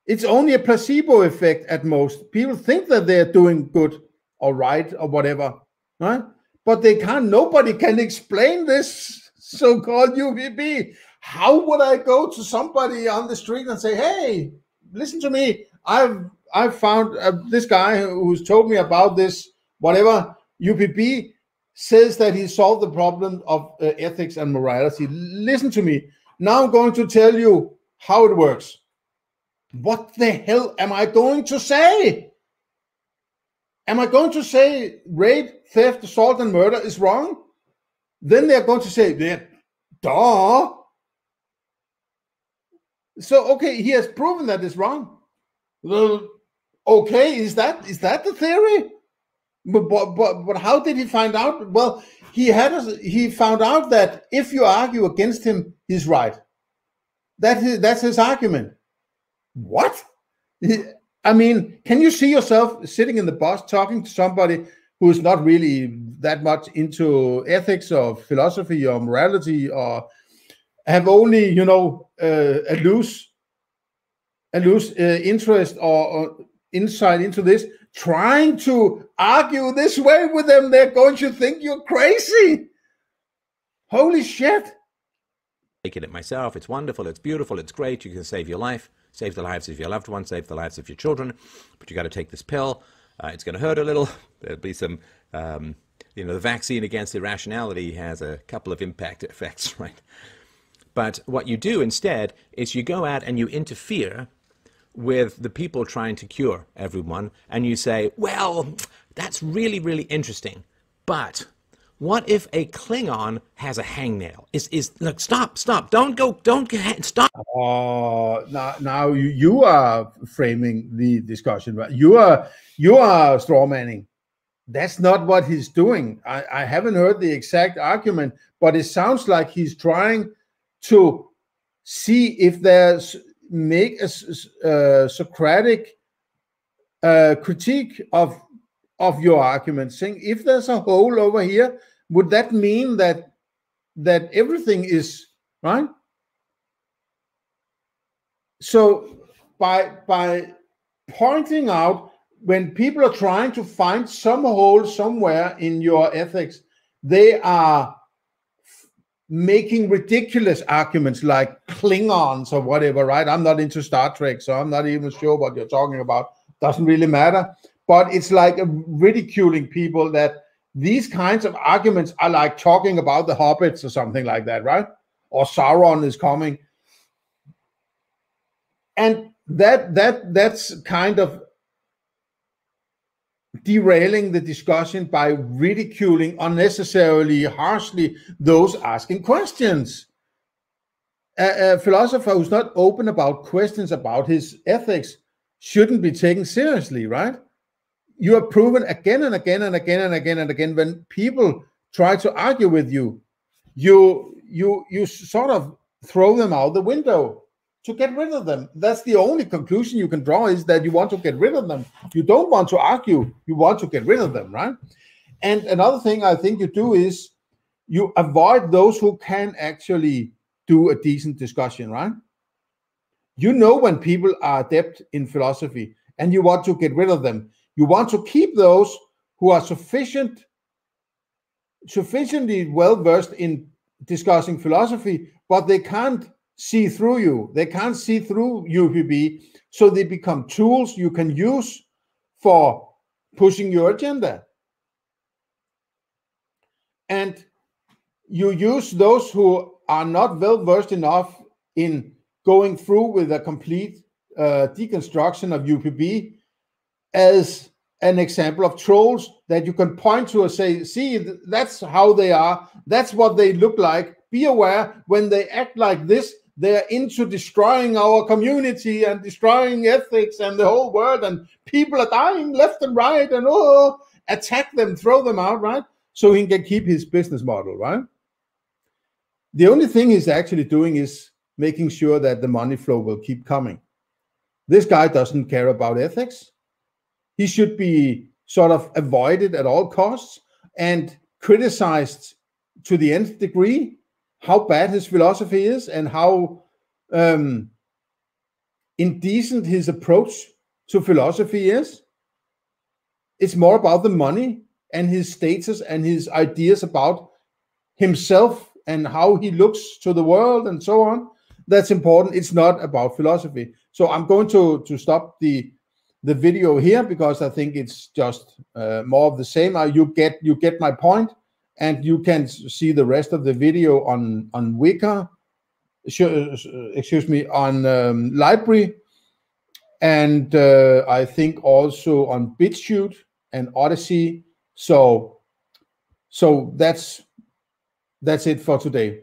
Speaker 1: It's only a placebo effect at most. People think that they're doing good or right or whatever, right? But they can't, nobody can explain this so-called UVB. How would I go to somebody on the street and say, hey, listen to me, I've found this guy who's told me about this, whatever, UPB says that he solved the problem of ethics and morality. Listen to me. Now I'm going to tell you how it works. What the hell am I going to say? Am I going to say rape, theft, assault, and murder is wrong? Then they're going to say, yeah, duh. So, okay, he has proven that it's wrong. Well, okay, is that the theory? But how did he find out? Well, he found out that if you argue against him, he's right. That's his argument. What? I mean, can you see yourself sitting in the bus talking to somebody who's not really that much into ethics or philosophy or morality, or have only, a loose interest or insight into this, trying to argue this way with them? They're going to think you're crazy. Holy shit.
Speaker 2: Taking it myself. It's wonderful. It's beautiful. It's great. You can save your life, save the lives of your loved ones, save the lives of your children. But you got to take this pill. It's going to hurt a little. There'll be some, the vaccine against irrationality has a couple of impact effects, right? But what you do instead is you go out and you interfere with the people trying to cure everyone, and you say, well, that's really, really interesting, but what if a Klingon has a hangnail? Look, stop, don't stop.
Speaker 1: Oh, now you are framing the discussion, right? You are strawmanning. That's not what he's doing. I haven't heard the exact argument, but it sounds like he's trying to see if there's make a Socratic critique of your argument, saying if there's a hole over here, would that mean that everything is right? So by pointing out when people are trying to find some hole somewhere in your ethics, they are making ridiculous arguments like Klingons or whatever, right? I'm not into Star Trek, so I'm not even sure what you're talking about. Doesn't really matter. But it's like ridiculing people, that these kinds of arguments are like talking about the hobbits or something like that, right? Or Sauron is coming. And that's kind of derailing the discussion by ridiculing unnecessarily harshly those asking questions. A philosopher who's not open about questions about his ethics shouldn't be taken seriously, right? You have proven again and again and again and again and again, when people try to argue with you, you sort of throw them out the window to get rid of them. That's the only conclusion you can draw, is that you want to get rid of them. You don't want to argue, you want to get rid of them, right? And another thing I think you do is you avoid those who can actually do a decent discussion, right? You know when people are adept in philosophy and you want to get rid of them. You want to keep those who are sufficiently well-versed in discussing philosophy, but they can't see through you. They can't see through UPB, so they become tools you can use for pushing your agenda. And you use those who are not well-versed enough in going through with a complete deconstruction of UPB as an example of trolls that you can point to and say, see, that's how they are. That's what they look like. Be aware, when they act like this, they're into destroying our community and destroying ethics and the whole world, and people are dying left and right, and attack them, throw them out, right? So he can keep his business model, right? The only thing he's actually doing is making sure that the money flow will keep coming. This guy doesn't care about ethics. He should be sort of avoided at all costs and criticized to the nth degree, how bad his philosophy is and how indecent his approach to philosophy is. It's more about the money and his status and his ideas about himself and how he looks to the world and so on. That's important. It's not about philosophy. So I'm going to stop the video here, because I think it's just more of the same. You get my point, and you can see the rest of the video on Wicca, on Library, and I think also on BitChute and Odysee. So that's it for today.